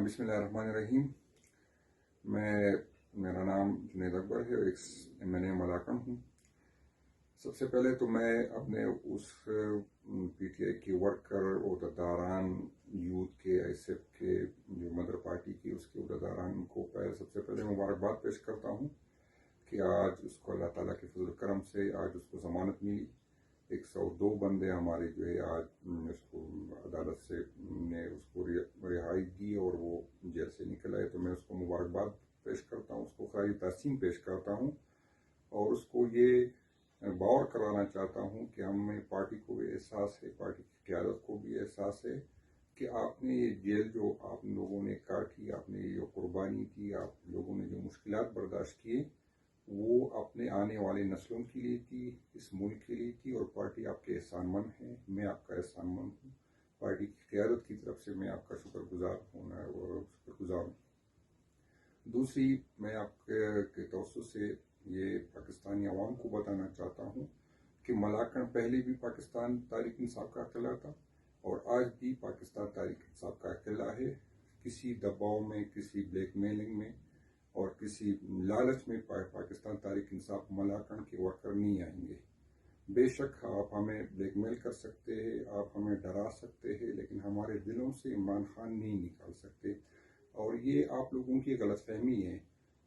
بسم اللہ الرحمن الرحیم. میرا نام جنید اکبر ہے اور ایک MNA ملاکنڈ ہوں. سب سے پہلے تو میں اپنے اس PTI کے ورکر عہدیداران یوتھ کے ISF کے جو مدر پارٹی کی اس کے عہدیداران کو سب سے پہلے مبارکباد پیش کرتا ہوں کہ آج اس کو اللہ تعالیٰ کے فضل کرم سے آج اس کو ضمانت ملی. 102 بندے ہمارے جو ہے آج اس کو عدالت سے نے اس کو رہائی دی اور وہ جیل سے نکل آئے. تو میں اس کو مبارکباد پیش کرتا ہوں, اس کو خراج تحسین پیش کرتا ہوں اور اس کو یہ باور کرانا چاہتا ہوں کہ ہمیں پارٹی کو بھی احساس ہے, پارٹی کی قیادت کو بھی احساس ہے کہ آپ نے یہ جیل جو آپ لوگوں نے کاٹی, آپ نے یہ قربانی کی, آپ لوگوں نے جو مشکلات برداشت کیے وہ اپنے آنے والے نسلوں کے لیے تھی, اس ملک کے لیے تھی, اور پارٹی آپ کے احسان مند ہے. میں آپ کا احسان مند ہوں. پارٹی کی قیادت کی طرف سے میں آپ کا شکر گزار ہوں. دوسری, میں آپ کے توسط سے یہ پاکستانی عوام کو بتانا چاہتا ہوں کہ ملاکنڈ پہلے بھی پاکستان تحریک انصاف کا قلعہ تھا اور آج بھی پاکستان تحریک انصاف کا قلعہ ہے. کسی دباؤ میں, کسی بلیک میلنگ میں اور کسی لالچ میں پاکستان تحریک انصاف ملاکنڈ کے ورکر نہیں آئیں گے. بے شک آپ ہمیں بلیک میل کر سکتے ہیں, آپ ہمیں ڈرا سکتے ہیں, لیکن ہمارے دلوں سے عمران خان نہیں نکال سکتے. اور یہ آپ لوگوں کی غلط فہمی ہے.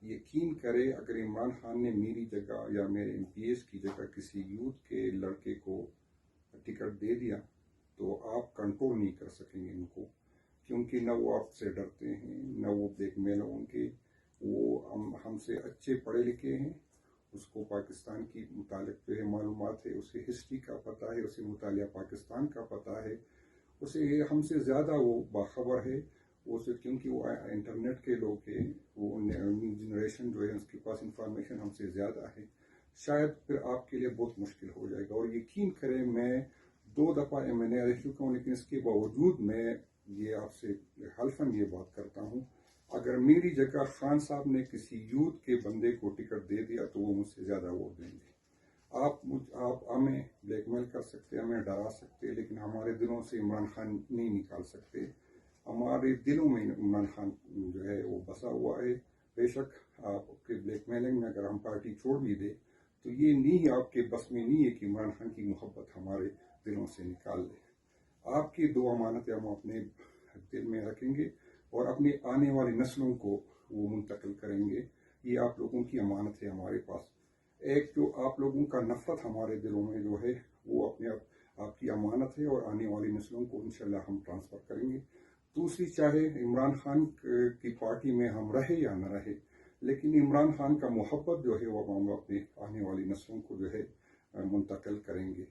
یقین کرے, اگر عمران خان نے میری جگہ یا میرے MPs کی جگہ کسی یوتھ کے لڑکے کو ٹکٹ دے دیا تو آپ کنٹرول نہیں کر سکیں گے ان کو, کیونکہ نہ وہ آپ سے ڈرتے ہیں, نہ وہ بلیک میل ہوں گے. وہ ہم سے اچھے پڑھے لکھے ہیں, اس کو پاکستان کی متعلق جو ہے معلومات ہے, اسے ہسٹری کا پتہ ہے, اسے مطالعہ پاکستان کا پتہ ہے, اسے ہم سے زیادہ وہ باخبر ہے. اسے کیونکہ وہ انٹرنیٹ کے لوگ ہیں, وہ نیو جنریشن جو ہے اس کے پاس انفارمیشن ہم سے زیادہ ہے. شاید پھر آپ کے لیے بہت مشکل ہو جائے گا. اور یقین کریں, میں 2 دفعہ MNA رہ چکا ہوں, لیکن اس کے باوجود میں یہ آپ سے حلفاً یہ بات کرتا ہوں, اگر میری جگہ خان صاحب نے کسی یوتھ کے بندے کو ٹکٹ دے دیا تو وہ مجھ سے زیادہ ووٹ دیں گے. آپ ہمیں بلیک میل کر سکتے, ہمیں ڈرا سکتے, لیکن ہمارے دلوں سے عمران خان نہیں نکال سکتے. ہمارے دلوں میں عمران خان جو ہے وہ بسا ہوا ہے. بے شک آپ کے بلیک میلنگ میں اگر ہم پارٹی چھوڑ بھی دیں تو یہ نہیں, آپ کے بس میں نہیں ہے کہ عمران خان کی محبت ہمارے دلوں سے نکال لے. آپ کی 2 امانتیں ہم اپنے دل میں رکھیں گے اور اپنے آنے والی نسلوں کو وہ منتقل کریں گے. یہ آپ لوگوں کی امانت ہے ہمارے پاس. ایک جو آپ لوگوں کا نفرت ہمارے دلوں میں جو ہے وہ اپنے آپ کی امانت ہے, اور آنے والی نسلوں کو انشاءاللہ ہم ٹرانسفر کریں گے. دوسری, چاہے عمران خان کی پارٹی میں ہم رہے یا نہ رہے, لیکن عمران خان کا محبت جو ہے وہ ہم اپنے آنے والی نسلوں کو جو ہے منتقل کریں گے.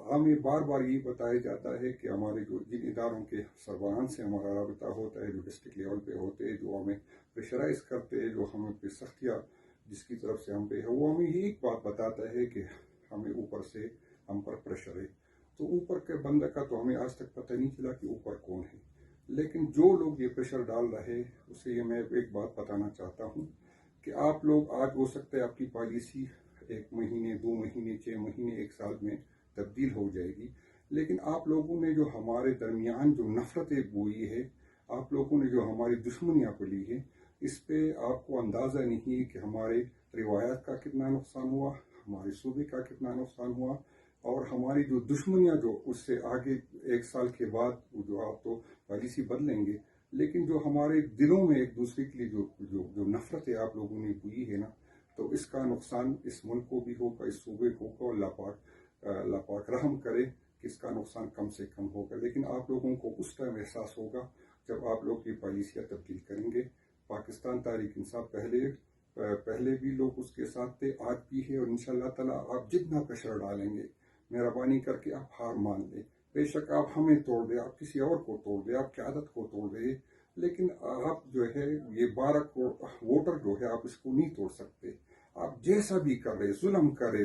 ہمیں بار بار یہ بتایا جاتا ہے کہ ہمارے جو جن اداروں کے سربراہان سے ہمارا رابطہ ہوتا ہے, جو ڈسٹرکٹ لیول پہ ہوتے ہیں, جو ہمیں پریشرائز کرتے ہیں, جو ہمیں پہ سختیاں جس کی طرف سے ہم پہ ہے, وہ ہمیں یہ ایک بات بتاتا ہے کہ ہمیں اوپر سے ہم پر پریشر ہے. تو اوپر کے بندہ کا تو ہمیں آج تک پتہ نہیں چلا کہ اوپر کون ہے, لیکن جو لوگ یہ پریشر ڈال رہے اسے یہ میں ایک بات بتانا چاہتا ہوں کہ آپ لوگ, آج ہو سکتا ہے آپ کی پالیسی 1 مہینے, 2 مہینے, 6 مہینے, 1 سال میں تبدیل ہو جائے گی, لیکن آپ لوگوں نے جو ہمارے درمیان جو نفرتیں بوئی ہے, آپ لوگوں نے جو ہماری دشمنیاں پلی ہے, اس پہ آپ کو اندازہ نہیں کہ ہمارے روایات کا کتنا نقصان ہوا, ہمارے صوبے کا کتنا نقصان ہوا, اور ہماری جو دشمنیاں جو اس سے آگے 1 سال کے بعد جو آپ تو پالیسی بدلیں گے, لیکن جو ہمارے دلوں میں ایک دوسرے کے لیے جو نفرتیں آپ لوگوں نے بوئی ہے نا, تو اس کا نقصان اس ملک کو بھی ہوگا, اس صوبے کو ہوگا. اللہ پاک رحم کرے کہ اس کا نقصان کم سے کم ہوگا. لیکن آپ لوگوں کو اس ٹائم احساس ہوگا جب آپ لوگ یہ پالیسیاں تبدیل کریں گے. پاکستان تحریک انصاف پہلے بھی لوگ اس کے ساتھ تھے, آج بھی ہے, اور انشاءاللہ تعالیٰ آپ جتنا پریشر ڈالیں گے, مہربانی کر کے آپ ہار مان لیں. بے شک آپ ہمیں توڑ دیں, آپ کسی اور کو توڑ دیں, آپ قیادت کو توڑ دیں, لیکن آپ جو ہے یہ 12 کروڑ ووٹر جو ہے آپ اس کو نہیں توڑ سکتے. آپ جیسا بھی کرے, ظلم کرے,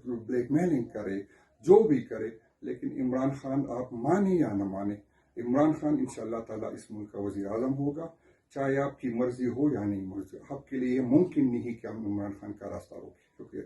بلیک میلنگ کرے, جو بھی کرے, لیکن عمران خان آپ مانے یا نہ مانے, عمران خان انشاءاللہ تعالیٰ اس ملک کا وزیر اعظم ہوگا, چاہے آپ کی مرضی ہو یا نہیں مرضی. آپ کے لیے یہ ممکن نہیں کہ ہم عمران خان کا راستہ روکیں. شکریہ.